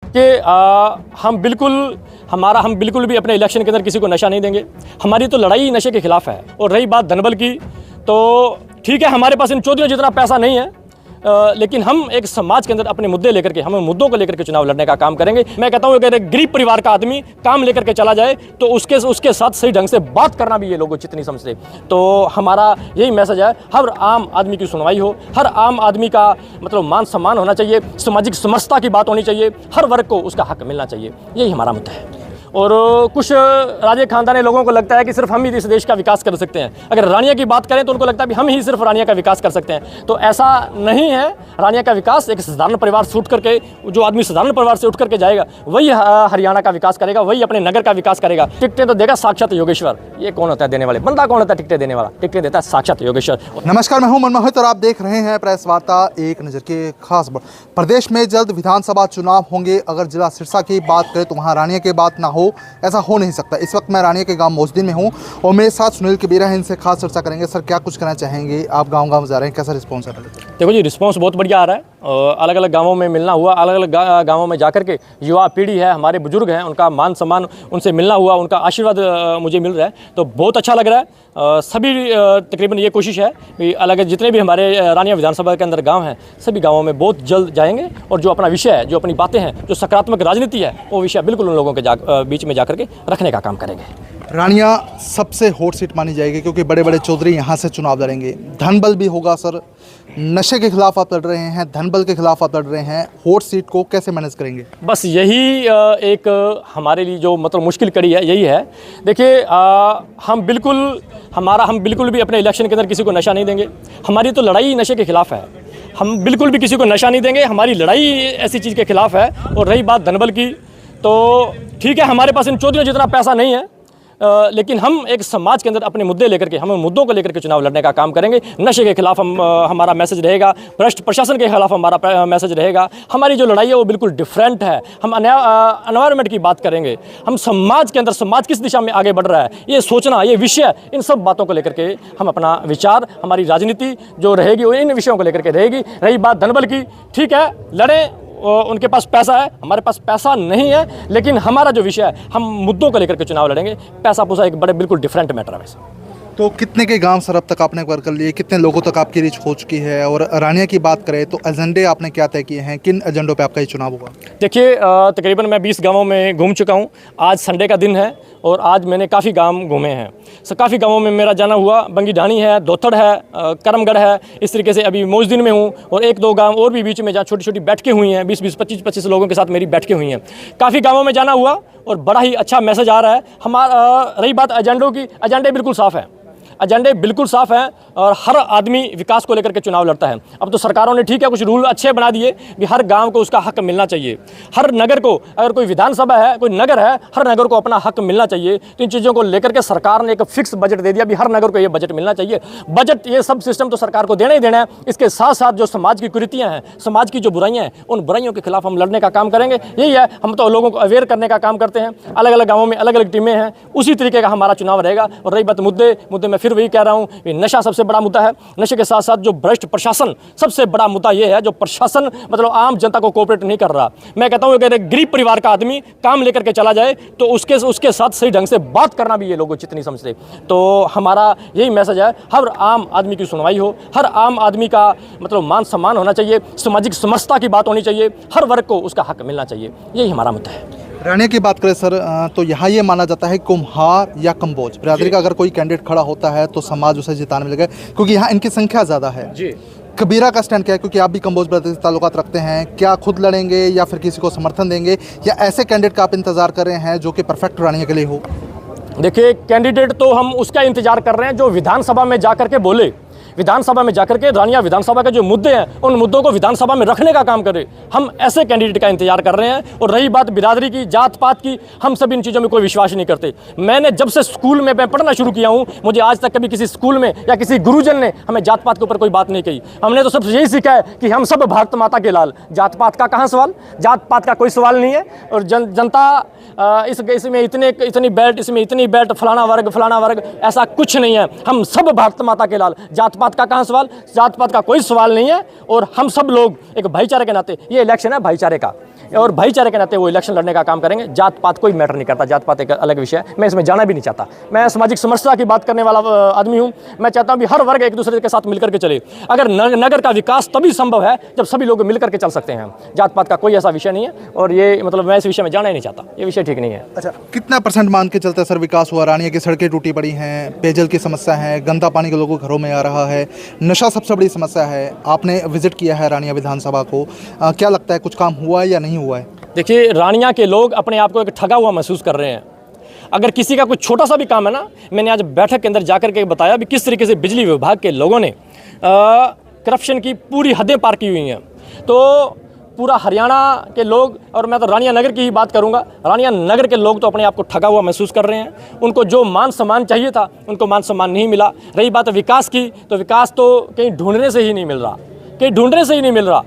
कि हम बिल्कुल भी अपने इलेक्शन के अंदर किसी को नशा नहीं देंगे। हमारी तो लड़ाई नशे के खिलाफ है। और रही बात धनबल की, तो ठीक है, हमारे पास इन चौधरियों जितना पैसा नहीं है, लेकिन हम एक समाज के अंदर अपने मुद्दे लेकर के, हमें मुद्दों को लेकर के चुनाव लड़ने का काम करेंगे। मैं कहता हूँ अगर एक गरीब परिवार का आदमी काम लेकर के चला जाए तो उसके साथ सही ढंग से बात करना भी ये लोग उचित नहीं समझते। तो हमारा यही मैसेज है, हर आम आदमी की सुनवाई हो, हर आम आदमी का मतलब मान सम्मान होना चाहिए, सामाजिक समरसता की बात होनी चाहिए, हर वर्ग को उसका हक मिलना चाहिए, यही हमारा मुद्दा है। और कुछ राजे खानदानी लोगों को लगता है कि सिर्फ हम ही इस देश का विकास कर सकते हैं। अगर रानिया की बात करें तो उनको लगता है कि हम ही सिर्फ रानिया का विकास कर सकते हैं, तो ऐसा नहीं है। रानिया का विकास एक साधारण परिवार से उठ करके, जो आदमी साधारण परिवार से उठ करके जाएगा वही हरियाणा का विकास करेगा, वही अपने नगर का विकास करेगा। टिकटें तो देगा साक्षात योगेश्वर। ये कौन होता है देने वाले? बंदा कौन होता है टिकटें देने वाला? टिकटें देता है साक्षात योगेश्वर। नमस्कार, मैं हूं मनमोहित और आप देख रहे हैं प्रेस वार्ता एक नज़र के खास। प्रदेश में जल्द विधानसभा चुनाव होंगे। अगर जिला सिरसा की बात करें तो वहाँ रानिया की बात ना हो, ऐसा हो नहीं सकता। इस वक्त मैं रानिया के गांव मौजूद में हूं और मेरे साथ सुनील कबीरा है, इनसे खास चर्चा करेंगे। सर, क्या कुछ कहना चाहेंगे? आप गांव जा रहे हैं, कैसा रिस्पॉन्स है? देखो जी, रिस्पॉन्स बहुत बढ़िया आ रहा है। अलग अलग गांवों में मिलना हुआ, अलग अलग गांवों में जाकर के युवा पीढ़ी है, हमारे बुजुर्ग हैं, उनका मान सम्मान, उनसे मिलना हुआ, उनका आशीर्वाद मुझे मिल रहा है, तो बहुत अच्छा लग रहा है। सभी तकरीबन ये कोशिश है कि अलग जितने भी हमारे रानिया विधानसभा के अंदर गांव हैं, सभी गांवों में बहुत जल्द जाएंगे और जो अपना विषय है, जो अपनी बातें हैं, जो सकारात्मक राजनीति है, वो विषय बिल्कुल उन लोगों के बीच में जाकर के रखने का काम करेंगे। रानिया सबसे हॉट सीट मानी जाएगी क्योंकि बड़े बड़े चौधरी यहाँ से चुनाव लड़ेंगे। धनबल भी होगा। सर, नशे के खिलाफ आप लड़ रहे हैं, धनबल के खिलाफ आप लड़ रहे हैं, हॉट सीट को कैसे मैनेज करेंगे? बस यही एक हमारे लिए जो मतलब मुश्किल कड़ी है, यही है। देखिए, हम बिल्कुल भी अपने इलेक्शन के अंदर किसी को नशा नहीं देंगे। हमारी तो लड़ाई नशे के खिलाफ है। हम बिल्कुल भी किसी को नशा नहीं देंगे, हमारी लड़ाई ऐसी चीज़ के खिलाफ है। और रही बात धनबल की, तो ठीक है, हमारे पास इन चौधरियों जितना पैसा नहीं है, लेकिन हम एक समाज के अंदर अपने मुद्दे लेकर के, हमें मुद्दों को लेकर के चुनाव लड़ने का काम करेंगे। नशे के खिलाफ हमारा मैसेज रहेगा, भ्रष्ट प्रशासन के खिलाफ हमारा मैसेज रहेगा। हमारी जो लड़ाई है वो बिल्कुल डिफरेंट है। हम एनवायरनमेंट की बात करेंगे, हम समाज के अंदर, समाज किस दिशा में आगे बढ़ रहा है, ये सोचना, ये विषय, इन सब बातों को लेकर के हम अपना विचार, हमारी राजनीति जो रहेगी वो इन विषयों को लेकर के रहेगी। रही बात धनबल की, ठीक है, लड़ें, उनके पास पैसा है, हमारे पास पैसा नहीं है, लेकिन हमारा जो विषय है, हम मुद्दों को लेकर के चुनाव लड़ेंगे। पैसा पूसा एक बड़े बिल्कुल डिफरेंट मैटर है। वैसे तो कितने के गांव सर अब तक आपने कवर कर लिए? कितने लोगों तक आपकी रीच हो चुकी है? और रानिया की बात करें तो एजेंडे आपने क्या तय किए हैं? किन एजेंडों पे आपका ये चुनाव होगा? देखिए, तकरीबन मैं 20 गांवों में घूम चुका हूं। आज संडे का दिन है और आज मैंने काफ़ी गांव घूमे हैं। काफ़ी गांवों में मेरा जाना हुआ। बंगी ढाणी है, दोथड़ है, करमगढ़ है, इस तरीके से अभी मौजदीन में हूँ। और एक दो गाँव और भी बीच में जहाँ छोटी छोटी बैठकें हुई हैं, 20-20, 25-25 लोगों के साथ मेरी बैठकें हुई हैं। काफ़ी गाँवों में जाना हुआ और बड़ा ही अच्छा मैसेज आ रहा है। रही बात एजेंडों की, एजेंडे बिल्कुल साफ़ है, एजेंडे बिल्कुल साफ हैं और हर आदमी विकास को लेकर के चुनाव लड़ता है। अब तो सरकारों ने ठीक है कुछ रूल अच्छे बना दिए कि हर गांव को उसका हक मिलना चाहिए। हर नगर को, अगर कोई विधानसभा है, कोई नगर है, हर नगर को अपना हक मिलना चाहिए। तो इन चीज़ों को लेकर के सरकार ने एक फिक्स बजट दे दिया भी हर नगर को ये बजट मिलना चाहिए। बजट, ये सब सिस्टम तो सरकार को देना ही देना है। इसके साथ साथ जो समाज की कुरीतियाँ हैं, समाज की जो बुराइयाँ हैं, उन बुराइयों के खिलाफ हम लड़ने का काम करेंगे। यही है, हम तो लोगों को अवेयर करने का काम करते हैं। अलग अलग गाँवों में अलग अलग टीमें हैं, उसी तरीके का हमारा चुनाव रहेगा। और रही बात मुद्दे मैं फिर वही कह रहा हूँ, नशा सबसे बड़ा मुद्दा है। नशे के साथ साथ जो भ्रष्ट प्रशासन, सबसे बड़ा मुद्दा यह है, जो प्रशासन मतलब आम जनता को कोऑपरेट नहीं कर रहा। मैं कहता हूं अगर एक गरीब परिवार का आदमी काम लेकर के चला जाए तो उसके साथ सही ढंग से बात करना भी ये लोग उचित नहीं समझते। तो हमारा यही मैसेज है, हर आम आदमी की सुनवाई हो, हर आम आदमी का मतलब मान सम्मान होना चाहिए, सामाजिक समरसता की बात होनी चाहिए, हर वर्ग को उसका हक मिलना चाहिए, यही हमारा मुद्दा है। रानिया की बात करें सर, तो यहाँ ये माना जाता है कुम्हार या कम्बोज बिरादरी का अगर कोई कैंडिडेट खड़ा होता है तो समाज उसे जिताने में लगे, क्योंकि यहाँ इनकी संख्या ज़्यादा है जी। कबीरा का स्टैंड क्या है? क्योंकि आप भी कम्बोज बिरादरी से ताल्लुकात रखते हैं, क्या खुद लड़ेंगे या फिर किसी को समर्थन देंगे, या ऐसे कैंडिडेट का आप इंतजार कर रहे हैं जो कि परफेक्ट रानिया के लिए हो? देखिए, कैंडिडेट तो हम उसका इंतजार कर रहे हैं जो विधानसभा में जाकर के बोले, विधानसभा में जाकर के रानिया विधानसभा के जो मुद्दे हैं उन मुद्दों को विधानसभा में रखने का काम करे। हम ऐसे कैंडिडेट का इंतजार कर रहे हैं। और रही बात बिरादरी की, जात पात की, हम सब इन चीज़ों में कोई विश्वास नहीं करते। मैंने जब से स्कूल में मैं पढ़ना शुरू किया हूँ, मुझे आज तक कभी किसी स्कूल में या किसी गुरुजन ने हमें जात पात के ऊपर कोई बात नहीं कही। हमने तो सबसे यही सीखा है कि हम सब भारत माता के लाल। जात पात का कहाँ सवाल? जात पात का कोई सवाल नहीं है। और जनता इसमें इतनी बेल्ट, इसमें इतनी बेल्ट, फलाना वर्ग, ऐसा कुछ नहीं है। हम सब भारत माता के लाल। जात पात का कहाँ सवाल? जात पात का कोई सवाल नहीं है। और हम सब लोग एक भाईचारे के नाते, ये इलेक्शन है भाईचारे का। और भाईचारे के नाते वो इलेक्शन लड़ने का काम करेंगे। जात पात कोई मैटर नहीं करता, जात पात एक अलग विषय है, मैं इसमें जाना भी नहीं चाहता। मैं सामाजिक समरसता की बात करने वाला आदमी हूँ। मैं चाहता हूँ कि हर वर्ग एक दूसरे के साथ मिलकर के चले। अगर नगर का विकास तभी संभव है जब सभी लोग मिलकर के चल सकते हैं। जात पात का कोई ऐसा विषय नहीं है और ये मतलब मैं इस विषय में जाना ही नहीं चाहता, ये विषय ठीक नहीं है। अच्छा, कितना % मान के चलता है सर विकास हुआ? रानिया की सड़कें टूटी पड़ी हैं, पेयजल की समस्या है, गंदा पानी के लोगों के घरों में आ रहा है, नशा सबसे बड़ी समस्या है। आपने विजिट किया है रानिया विधानसभा को, क्या लगता है कुछ काम हुआ है या नहीं हुआ है? देखिए, रानिया के लोग अपने आप को एक ठगा हुआ महसूस कर रहे हैं। अगर किसी का कुछ छोटा सा भी काम है ना, मैंने आज बैठक के अंदर जाकर के बताया भी किस तरीके से बिजली विभाग के लोगों ने करप्शन की पूरी हदें पार की हुई हैं। तो पूरा हरियाणा के लोग, और मैं तो रानिया नगर की ही बात करूंगा, रानिया नगर के लोग तो अपने आप को ठगा हुआ महसूस कर रहे हैं। उनको जो मान सम्मान चाहिए था उनको मान सम्मान नहीं मिला। रही बात विकास की, तो विकास तो कहीं ढूंढने से ही नहीं मिल रहा, कहीं ढूंढने से ही नहीं मिल रहा।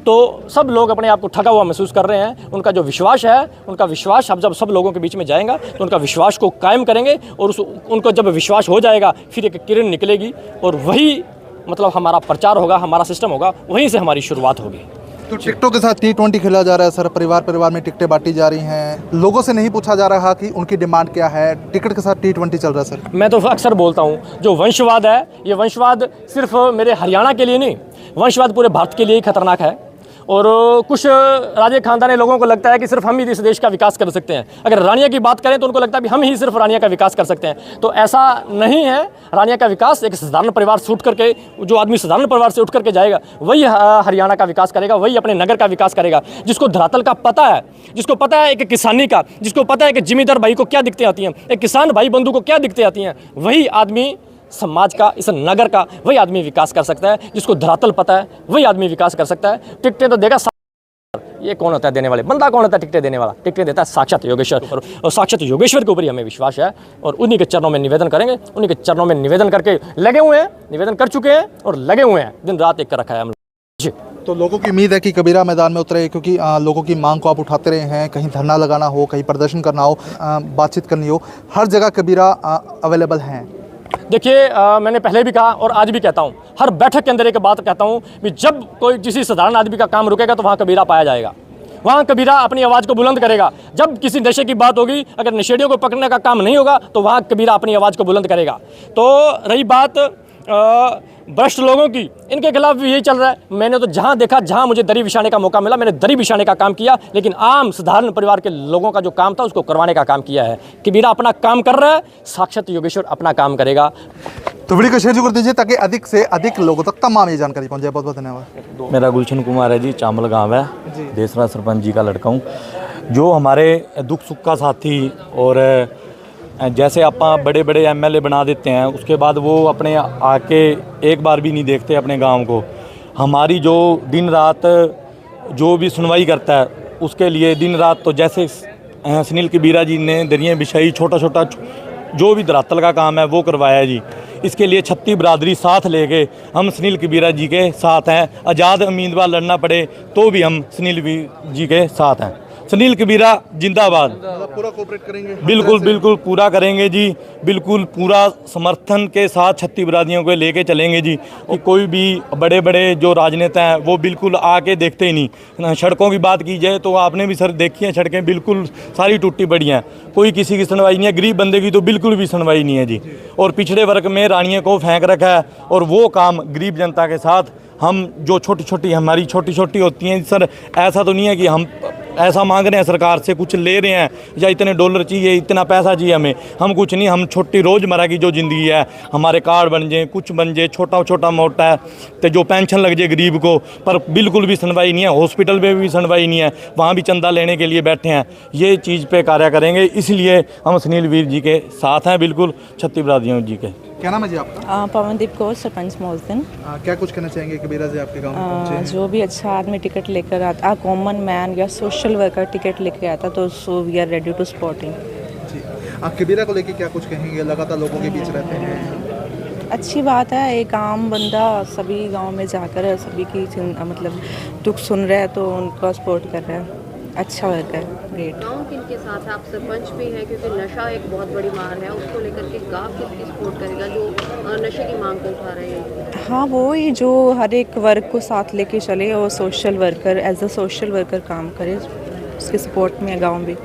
तो सब लोग अपने आप को ठगा हुआ महसूस कर रहे हैं। उनका जो विश्वास है, उनका विश्वास अब जब सब लोगों के बीच में जाएगा तो उनका विश्वास को कायम करेंगे और उनको जब विश्वास हो जाएगा फिर एक किरण निकलेगी और वही मतलब हमारा प्रचार होगा, हमारा सिस्टम होगा, वहीं से हमारी शुरुआत होगी। तो टिकटों के साथ T20 खेला जा रहा है सर, परिवार में टिकटें बांटी जा रही हैं, लोगों से नहीं पूछा जा रहा कि उनकी डिमांड क्या है, टिकट के साथ T20 चल रहा है सर। मैं तो अक्सर बोलता हूँ, जो वंशवाद है, ये वंशवाद सिर्फ मेरे हरियाणा के लिए नहीं, वंशवाद पूरे भारत के लिए ही खतरनाक है। और कुछ राजे खानदानी लोगों को लगता है कि सिर्फ हम ही इस देश का विकास कर सकते हैं। अगर रानिया की बात करें तो उनको लगता है कि हम ही सिर्फ रानिया का विकास कर सकते हैं, तो ऐसा नहीं है। रानिया का विकास एक साधारण परिवार से उठ करके, जो आदमी साधारण परिवार से उठ करके जाएगा वही हरियाणा का विकास करेगा, वही अपने नगर का विकास करेगा। जिसको धरातल का पता है, जिसको पता है एक किसानी का, जिसको पता है कि जिम्मेदार भाई को क्या दिक्कतें आती हैं, एक किसान भाई बंधु को क्या दिक्कतें आती हैं, वही आदमी समाज का, इस नगर का, वही आदमी विकास कर सकता है। जिसको धरातल पता है वही आदमी विकास कर सकता है। टिकटें तो देगा, ये कौन होता है देने वाले, बंदा कौन होता है टिकटें देने वाला? टिकटें देता है साक्षात योगेश्वर, और साक्षात योगेश्वर के ऊपर ही हमें विश्वास है और उन्हीं के चरणों में निवेदन करेंगे। उन्हीं के चरणों में निवेदन करके लगे हुए हैं, निवेदन कर चुके हैं और लगे हुए हैं, दिन रात एक कर रखा है हम जी। तो लोगों की उम्मीद है कि कबीरा मैदान में उतरे, क्योंकि लोगों की मांग को आप उठाते रहे हैं। कहीं धरना लगाना हो, कहीं प्रदर्शन करना हो, बातचीत करनी हो, हर जगह कबीरा अवेलेबल हैं। देखिए, मैंने पहले भी कहा और आज भी कहता हूँ, हर बैठक के अंदर एक बात कहता हूँ कि जब कोई किसी साधारण आदमी का काम रुकेगा तो वहाँ कबीरा पाया जाएगा, वहाँ कबीरा अपनी आवाज़ को बुलंद करेगा। जब किसी नशे की बात होगी, अगर नशेड़ियों को पकड़ने का काम नहीं होगा तो वहाँ कबीरा अपनी आवाज़ को बुलंद करेगा। तो रही बात भ्रष्ट लोगों की, इनके खिलाफ भी यही चल रहा है। मैंने तो जहाँ देखा, जहाँ मुझे दरी बिछाने का मौका मिला, मैंने दरी बिछाने का काम किया, लेकिन आम साधारण परिवार के लोगों का जो काम था उसको करवाने का काम किया है। कबीरा अपना काम कर रहा है, साक्षात योगेश्वर अपना काम करेगा। तो वीडियो को शेयर कर दीजिए ताकि अधिक से अधिक लोगों तक तमाम ये जानकारी पहुंचे। बहुत बहुत धन्यवाद। मेरा गुलशन कुमार है जी, चामल गांव है, देसरा सरपंच जी का लड़का हूँ। जो हमारे दुख सुख का साथी, और जैसे आप बड़े बड़े MLA बना देते हैं, उसके बाद वो अपने आके एक बार भी नहीं देखते अपने गांव को। हमारी जो दिन रात जो भी सुनवाई करता है उसके लिए दिन रात, तो जैसे सुनील कबीरा जी ने दरियाँ बिछाई, छोटा छोटा जो भी धरातल का काम है वो करवाया जी। इसके लिए 36 बरादरी साथ लेके हम सुनील कबीरा जी के साथ हैं। आज़ाद उम्मीदवार लड़ना पड़े तो भी हम सुनील जी के साथ हैं। सुनील कबीरा जिंदाबाद। पूरा कोऑपरेट करेंगे, बिल्कुल बिल्कुल पूरा करेंगे जी, बिल्कुल पूरा समर्थन के साथ 36 बरादरियों को लेके चलेंगे जी। कि कोई भी बड़े बड़े जो राजनेता हैं वो बिल्कुल आके देखते ही नहीं। सड़कों की बात की जाए तो आपने भी सर देखी है, सड़कें बिल्कुल सारी टूटी पड़ी हैं, कोई किसी की सुनवाई नहीं है। गरीब बंदे की तो बिल्कुल भी सुनवाई नहीं है जी। और पिछड़े वर्ग में रानियों को फेंक रखा है, और वो काम गरीब जनता के साथ हम जो छोटी छोटी हमारी छोटी छोटी होती हैं सर, ऐसा तो नहीं है कि हम ऐसा मांग रहे हैं सरकार से, कुछ ले रहे हैं या इतने डॉलर चाहिए, इतना पैसा चाहिए हमें, हम कुछ नहीं। हम छोटी रोज़मर्रा की जो ज़िंदगी है, हमारे कार्ड बन जाए, कुछ बन जाए, छोटा छोटा मोटा है, तो जो पेंशन लग जाए गरीब को, पर बिल्कुल भी सुनवाई नहीं है। हॉस्पिटल में भी सुनवाई नहीं है, वहाँ भी चंदा लेने के लिए बैठे हैं। ये चीज़ पे कार्य करेंगे, इसलिए हम सुनील वीर जी के साथ हैं, बिल्कुल 36 बरादरियों जी के। क्या नाम है जी आपका? पवनदीप कौर, सरपंच मोहसिन। क्या कुछ कहना चाहेंगे कबीरा से आपके गांव में पहुंचे? जो भी अच्छा आदमी टिकट लेकर आता, कॉमन मैन या सोशल वर्कर टिकट लेकर आता, तो so we are ready to supporting ji. आप कबीरा को लेके क्या कुछ कहेंगे? लगातार लोगों के बीच रहते हैं, अच्छी बात है। एक आम बंदा सभी गांव में जाकर सभी की मतलब दुख सुन रहा है, तो उनका सपोर्ट कर रहा है। अच्छा वर्कर, ग्रेट। गाँव किनके साथ है? आप सरपंच भी हैं, क्योंकि नशा एक बहुत बड़ी मार है, उसको लेकर के गाँव किसकी सपोर्ट करेगा जो नशे की मांग को उठा रहे हैं? हाँ, वो ही जो हर एक वर्ग को साथ लेके चले और social worker as a social worker काम करे, उसके सपोर्ट में है गाँव भी।